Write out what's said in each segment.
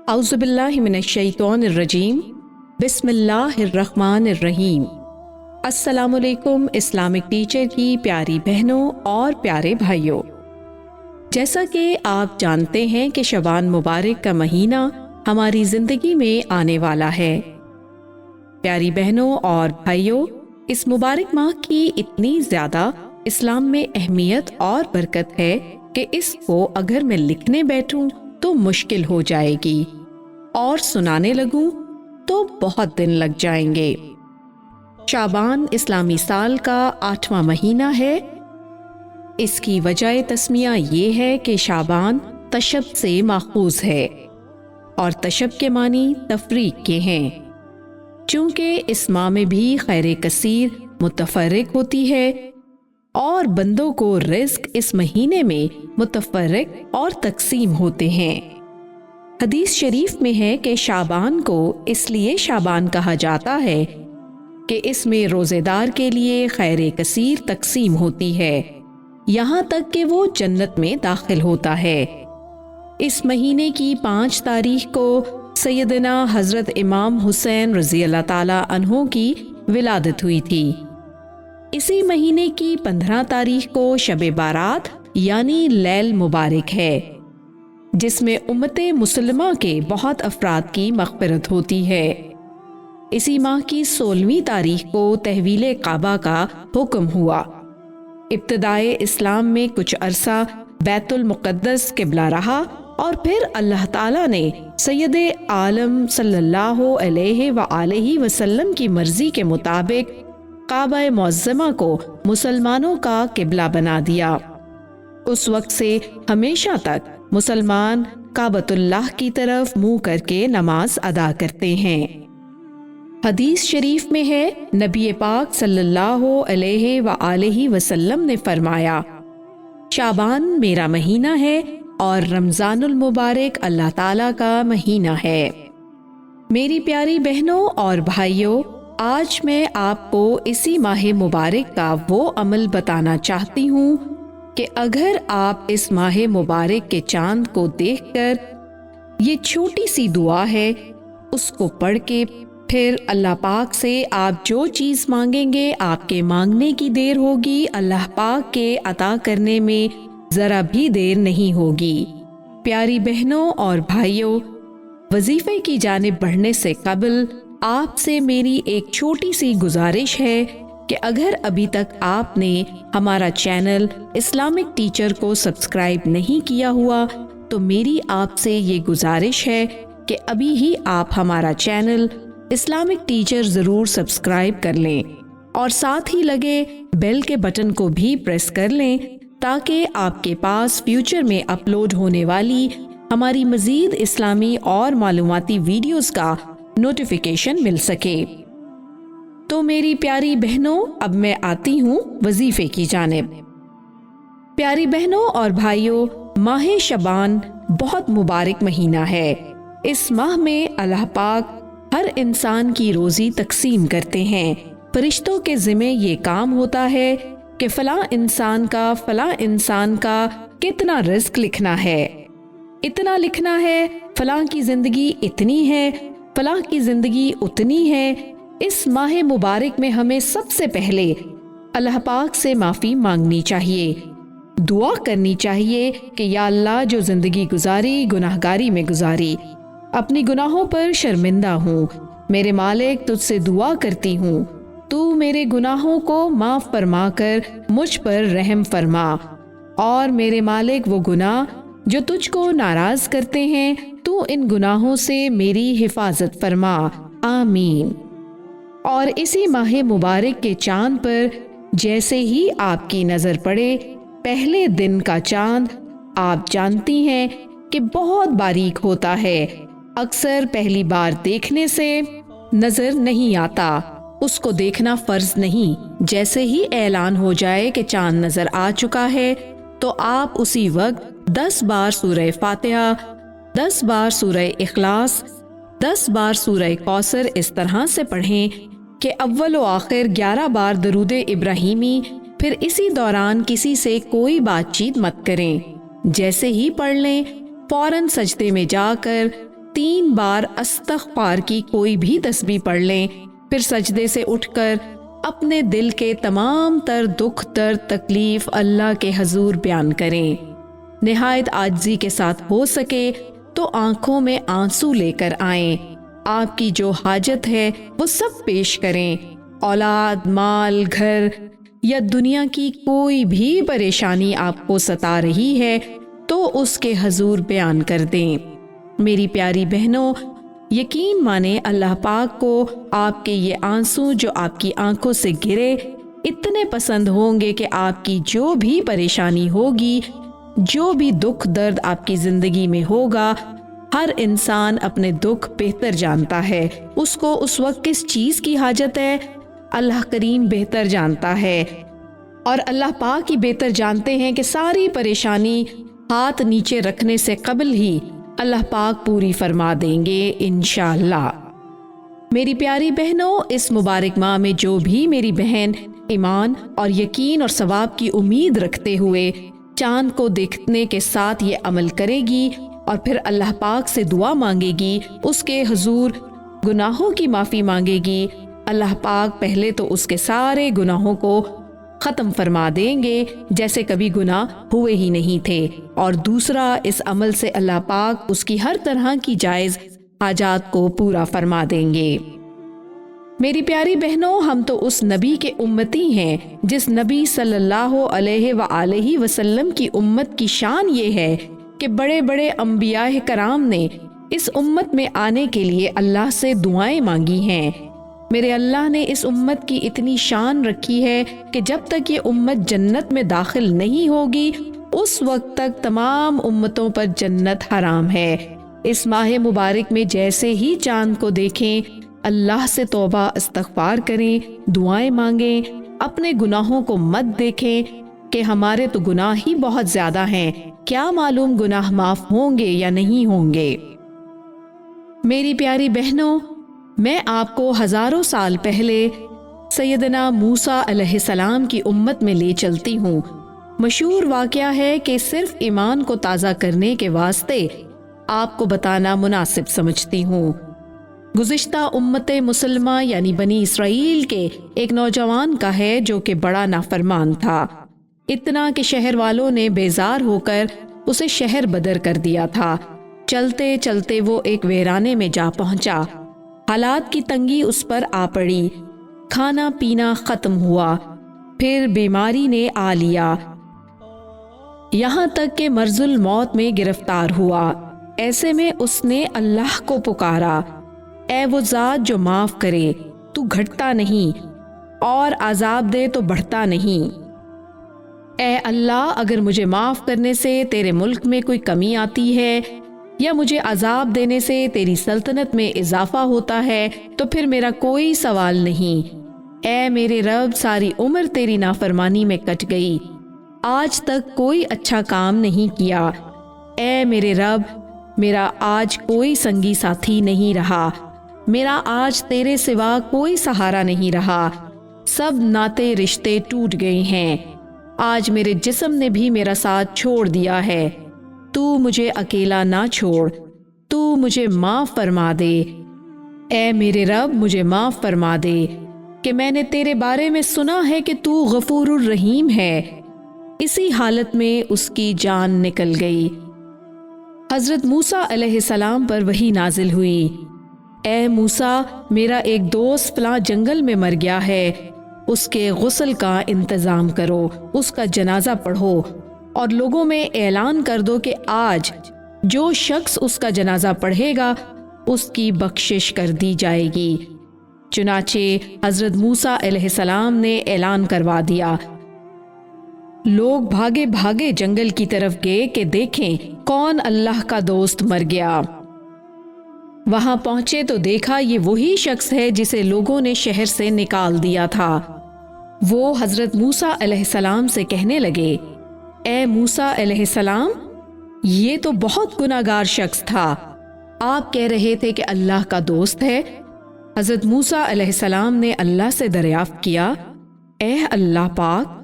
اعوذ باللہ من الشیطان الرجیم، بسم اللہ الرحمن الرحیم۔ السلام علیکم اسلامک ٹیچر کی پیاری بہنوں اور پیارے بھائیوں، جیسا کہ آپ جانتے ہیں کہ شعبان مبارک کا مہینہ ہماری زندگی میں آنے والا ہے۔ پیاری بہنوں اور بھائیوں، اس مبارک ماہ کی اتنی زیادہ اسلام میں اہمیت اور برکت ہے کہ اس کو اگر میں لکھنے بیٹھوں تو مشکل ہو جائے گی اور سنانے لگوں تو بہت دن لگ جائیں گے۔ شعبان اسلامی سال کا 8واں مہینہ ہے۔ اس کی وجہ تسمیہ یہ ہے کہ شعبان تشب سے ماخوذ ہے اور تشب کے معنی تفریق کے ہیں، چونکہ اس ماہ میں بھی خیر کثیر متفرق ہوتی ہے اور بندوں کو رزق اس مہینے میں متفرق اور تقسیم ہوتے ہیں۔ حدیث شریف میں ہے کہ شعبان کو اس لیے شعبان کہا جاتا ہے کہ اس میں روزے دار کے لیے خیر کثیر تقسیم ہوتی ہے، یہاں تک کہ وہ جنت میں داخل ہوتا ہے۔ اس مہینے کی 5 تاریخ کو سیدنا حضرت امام حسین رضی اللہ تعالی عنہ کی ولادت ہوئی تھی۔ اسی مہینے کی 15 تاریخ کو شب بارات یعنی لیل مبارک ہے، جس میں امت مسلمہ کے بہت افراد کی مغفرت ہوتی ہے۔ اسی ماہ کی 16ویں تاریخ کو تحویل کعبہ کا حکم ہوا۔ ابتدائے اسلام میں کچھ عرصہ بیت المقدس قبلہ رہا اور پھر اللہ تعالیٰ نے سید عالم صلی اللہ علیہ وآلہ وسلم کی مرضی کے مطابق کعبہ معظمہ کو مسلمانوں کا قبلہ بنا دیا۔ اس وقت سے ہمیشہ تک مسلمان کعبۃ اللہ کی طرف منہ کر کے نماز ادا کرتے ہیں۔ حدیث شریف میں ہے، نبی پاک صلی اللہ علیہ وآلہ وسلم نے فرمایا، شعبان میرا مہینہ ہے اور رمضان المبارک اللہ تعالیٰ کا مہینہ ہے۔ میری پیاری بہنوں اور بھائیوں، آج میں آپ کو اسی ماہ مبارک کا وہ عمل بتانا چاہتی ہوں کہ اگر آپ اس ماہ مبارک کے چاند کو دیکھ کر، یہ چھوٹی سی دعا ہے، اس کو پڑھ کے پھر اللہ پاک سے آپ جو چیز مانگیں گے، آپ کے مانگنے کی دیر ہوگی، اللہ پاک کے عطا کرنے میں ذرا بھی دیر نہیں ہوگی۔ پیاری بہنوں اور بھائیوں، وظیفے کی جانب بڑھنے سے قبل آپ سے میری ایک چھوٹی سی گزارش ہے کہ اگر ابھی تک آپ نے ہمارا چینل اسلامک ٹیچر کو سبسکرائب نہیں کیا ہوا تو میری آپ سے یہ گزارش ہے کہ ابھی ہی آپ ہمارا چینل اسلامک ٹیچر ضرور سبسکرائب کر لیں اور ساتھ ہی لگے بیل کے بٹن کو بھی پریس کر لیں تاکہ آپ کے پاس فیوچر میں اپلوڈ ہونے والی ہماری مزید اسلامی اور معلوماتی ویڈیوز کا نوٹیفیکیشن مل سکے۔ تو میری پیاری بہنوں، اب میں آتی ہوں وظیفے کی جانب۔ پیاری بہنوں اور بھائیوں، ماہ شعبان بہت مبارک مہینہ ہے۔ اس ماہ میں اللہ پاک ہر انسان کی روزی تقسیم کرتے ہیں۔ فرشتوں کے ذمہ یہ کام ہوتا ہے کہ فلاں انسان کا کتنا رزق لکھنا ہے، اتنا لکھنا ہے، فلاں کی زندگی اتنی ہے، فلاں کی زندگی اتنی ہے۔ اس ماہ مبارک میں ہمیں سب سے پہلے اللہ پاک سے معافی مانگنی چاہیے، دعا کرنی چاہیے کہ یا اللہ، جو زندگی گزاری گناہگاری میں گزاری، اپنی گناہوں پر شرمندہ ہوں، میرے مالک تجھ سے دعا کرتی ہوں، تو میرے گناہوں کو معاف فرما کر مجھ پر رحم فرما، اور میرے مالک وہ گناہ جو تجھ کو ناراض کرتے ہیں، تو ان گناہوں سے میری حفاظت فرما، آمین۔ اور اسی ماہ مبارک کے چاند پر جیسے ہی آپ کی نظر پڑے، پہلے دن کا چاند آپ جانتی ہیں کہ بہت باریک ہوتا ہے، اکثر پہلی بار دیکھنے سے نظر نہیں آتا، اس کو دیکھنا فرض نہیں۔ جیسے ہی اعلان ہو جائے کہ چاند نظر آ چکا ہے تو آپ اسی وقت 10 بار سورہ فاتحہ، 10 بار سورہ اخلاص، 10 بار سورہ کوثر اس طرح سے پڑھیں کہ اول و آخر 11 بار درود ابراہیمی، پھر اسی دوران کسی سے کوئی بات چیت مت کریں۔ جیسے ہی پڑھ لیں، فوراً سجدے میں جا کر 3 بار استغفار کی کوئی بھی تسبیح پڑھ لیں، پھر سجدے سے اٹھ کر اپنے دل کے تمام تر دکھ درد تکلیف اللہ کے حضور بیان کریں۔ نہایت عاجزی کے ساتھ ہو سکے تو آنکھوں میں آنسو لے کر آئیں۔ آپ کی جو حاجت ہے وہ سب پیش کریں۔ اولاد، مال، گھر یا دنیا کی کوئی بھی پریشانی آپ کو ستا رہی ہے تو اس کے حضور بیان کر دیں۔ میری پیاری بہنوں، یقین مانیں اللہ پاک کو آپ کے یہ آنسو جو آپ کی آنکھوں سے گرے اتنے پسند ہوں گے کہ آپ کی جو بھی پریشانی ہوگی، جو بھی دکھ درد آپ کی زندگی میں ہوگا، ہر انسان اپنے دکھ بہتر جانتا ہے۔ اس کو اس وقت کس چیز کی حاجت ہے، اللہ کریم بہتر جانتا ہے، اور اللہ پاک ہی بہتر جانتے ہیں کہ ساری پریشانی ہاتھ نیچے رکھنے سے قبل ہی اللہ پاک پوری فرما دیں گے انشاءاللہ۔ میری پیاری بہنوں، اس مبارک ماہ میں جو بھی میری بہن ایمان اور یقین اور ثواب کی امید رکھتے ہوئے چاند کو دیکھنے کے ساتھ یہ عمل کرے گی اور پھر اللہ پاک سے دعا مانگے گی، اس کے حضور گناہوں کی معافی مانگے گی، اللہ پاک پہلے تو اس کے سارے گناہوں کو ختم فرما دیں گے جیسے کبھی گناہ ہوئے ہی نہیں تھے، اور دوسرا اس عمل سے اللہ پاک اس کی ہر طرح کی جائز حاجات کو پورا فرما دیں گے۔ میری پیاری بہنوں، ہم تو اس نبی کے امتی ہیں جس نبی صلی اللہ علیہ وآلہ وسلم کی امت کی شان یہ ہے کہ بڑے بڑے انبیاء کرام نے اس امت میں آنے کے لیے اللہ سے دعائیں مانگی ہیں۔ میرے اللہ نے اس امت کی اتنی شان رکھی ہے کہ جب تک یہ امت جنت میں داخل نہیں ہوگی اس وقت تک تمام امتوں پر جنت حرام ہے۔ اس ماہ مبارک میں جیسے ہی چاند کو دیکھیں، اللہ سے توبہ استغفار کریں، دعائیں مانگیں، اپنے گناہوں کو مت دیکھیں کہ ہمارے تو گناہ ہی بہت زیادہ ہیں، کیا معلوم گناہ معاف ہوں گے یا نہیں ہوں گے۔ میری پیاری بہنوں، میں آپ کو ہزاروں سال پہلے سیدنا موسیٰ علیہ السلام کی امت میں لے چلتی ہوں۔ مشہور واقعہ ہے کہ صرف ایمان کو تازہ کرنے کے واسطے آپ کو بتانا مناسب سمجھتی ہوں۔ گزشتہ امت مسلمہ یعنی بنی اسرائیل کے ایک نوجوان کا ہے جو کہ بڑا نافرمان تھا، اتنا کہ شہر والوں نے بیزار ہو کر اسے شہر بدر کر دیا تھا۔ چلتے چلتے وہ ایک ویرانے میں جا پہنچا، حالات کی تنگی اس پر آ پڑی، کھانا پینا ختم ہوا، پھر بیماری نے آ لیا، یہاں تک کہ مرض الموت میں گرفتار ہوا۔ ایسے میں اس نے اللہ کو پکارا، اے وہ ذات جو معاف کرے، تو گھٹتا نہیں اور عذاب دے تو بڑھتا نہیں۔ اے اللہ، اگر مجھے معاف کرنے سے تیرے ملک میں کوئی کمی آتی ہے یا مجھے عذاب دینے سے تیری سلطنت میں اضافہ ہوتا ہے تو پھر میرا کوئی سوال نہیں۔ اے میرے رب، ساری عمر تیری نافرمانی میں کٹ گئی، آج تک کوئی اچھا کام نہیں کیا۔ اے میرے رب، میرا آج کوئی سنگی ساتھی نہیں رہا، میرا آج تیرے سوا کوئی سہارا نہیں رہا، سب ناطے رشتے ٹوٹ گئے ہیں، آج میرے جسم نے بھی میرا ساتھ چھوڑ دیا ہے، تو مجھے اکیلا نہ چھوڑ، تو مجھے معاف فرما دے۔ اے میرے رب، مجھے معاف فرما دے کہ میں نے تیرے بارے میں سنا ہے کہ تو غفور الرحیم ہے۔ اسی حالت میں اس کی جان نکل گئی۔ حضرت موسیٰ علیہ السلام پر وحی نازل ہوئی، اے موسیٰ، میرا ایک دوست فلاں جنگل میں مر گیا ہے، اس کے غسل کا انتظام کرو، اس کا جنازہ پڑھو اور لوگوں میں اعلان کر دو کہ آج جو شخص اس کا جنازہ پڑھے گا اس کی بخشش کر دی جائے گی۔ چنانچہ حضرت موسیٰ علیہ السلام نے اعلان کروا دیا۔ لوگ بھاگے بھاگے جنگل کی طرف گئے کہ دیکھیں کون اللہ کا دوست مر گیا۔ وہاں پہنچے تو دیکھا یہ وہی شخص ہے جسے لوگوں نے شہر سے نکال دیا تھا۔ وہ حضرت موسیٰ علیہ السلام سے کہنے لگے، اے موسیٰ علیہ السلام، یہ تو بہت گناہگار شخص تھا، آپ کہہ رہے تھے کہ اللہ کا دوست ہے۔ حضرت موسیٰ علیہ السلام نے اللہ سے دریافت کیا، اے اللہ پاک،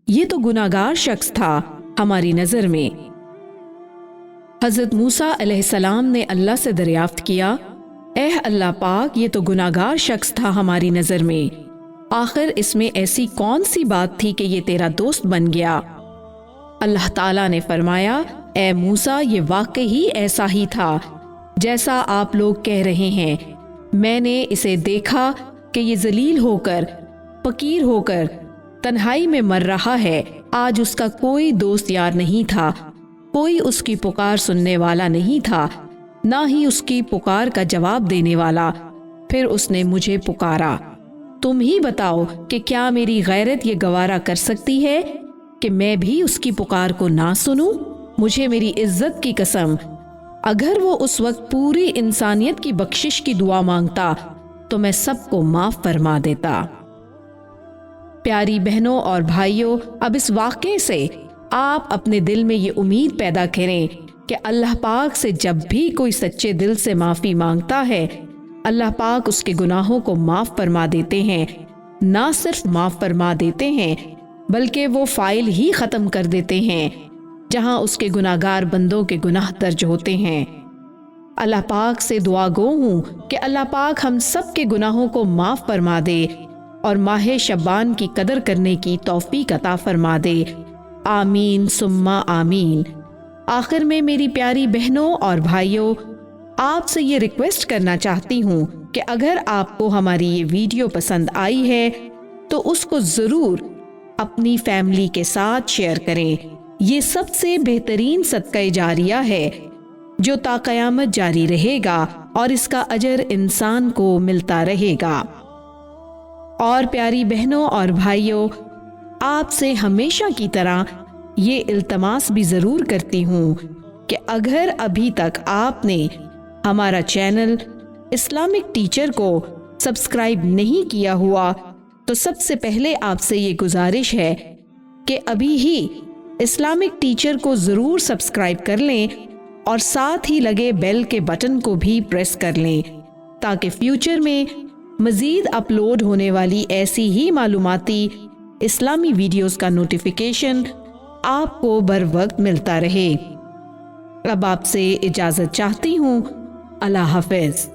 یہ تو گناہگار شخص تھا ہماری نظر میں۔ حضرت موسیٰ علیہ السلام نے اللہ سے دریافت کیا، اے اللہ پاک، یہ تو گناہگار شخص تھا ہماری نظر میں، آخر اس میں ایسی کون سی بات تھی کہ یہ تیرا دوست بن گیا؟ اللہ تعالیٰ نے فرمایا، اے موسیٰ، یہ واقعی ایسا ہی تھا جیسا آپ لوگ کہہ رہے ہیں۔ میں نے اسے دیکھا کہ یہ ذلیل ہو کر، فقیر ہو کر تنہائی میں مر رہا ہے۔ آج اس کا کوئی دوست یار نہیں تھا، کوئی اس کی پکار سننے والا نہیں تھا، نہ ہی اس کی پکار کا جواب دینے والا۔ پھر اس نے مجھے پکارا۔ تم ہی بتاؤ کہ کیا میری غیرت یہ گوارا کر سکتی ہے کہ میں بھی اس کی پکار کو نہ سنوں؟ مجھے میری عزت کی قسم، اگر وہ اس وقت پوری انسانیت کی بخشش کی دعا مانگتا تو میں سب کو معاف فرما دیتا۔ پیاری بہنوں اور بھائیوں، اب اس واقعے سے آپ اپنے دل میں یہ امید پیدا کریں کہ اللہ پاک سے جب بھی کوئی سچے دل سے معافی مانگتا ہے، اللہ پاک اس کے گناہوں کو معاف فرما دیتے ہیں۔ نہ صرف معاف فرما دیتے ہیں بلکہ وہ فائل ہی ختم کر دیتے ہیں جہاں اس کے گناہگار بندوں کے گناہ درج ہوتے ہیں۔ اللہ پاک سے دعا گو ہوں کہ اللہ پاک ہم سب کے گناہوں کو معاف فرما دے اور ماہ شعبان کی قدر کرنے کی توفیق عطا فرما دے۔ آمین ثم آمین۔ آخر میں میری پیاری بہنوں اور بھائیوں، آپ سے یہ ریکویسٹ کرنا چاہتی ہوں کہ اگر آپ کو ہماری یہ ویڈیو پسند آئی ہے تو اس کو ضرور اپنی فیملی کے ساتھ شیئر کریں۔ یہ سب سے بہترین صدقہ جاریہ ہے جو تا قیامت جاری رہے گا اور اس کا اجر انسان کو ملتا رہے گا۔ اور پیاری بہنوں اور بھائیوں، آپ سے ہمیشہ کی طرح یہ التماس بھی ضرور کرتی ہوں کہ اگر ابھی تک آپ نے ہمارا چینل اسلامک ٹیچر کو سبسکرائب نہیں کیا ہوا تو سب سے پہلے آپ سے یہ گزارش ہے کہ ابھی ہی اسلامک ٹیچر کو ضرور سبسکرائب کر لیں اور ساتھ ہی لگے بیل کے بٹن کو بھی پریس کر لیں تاکہ فیوچر میں مزید اپلوڈ ہونے والی ایسی ہی معلوماتی اسلامی ویڈیوز کا نوٹیفیکیشن آپ کو بر وقت ملتا رہے۔ اب آپ سے اجازت چاہتی ہوں۔ اللہ حافظ۔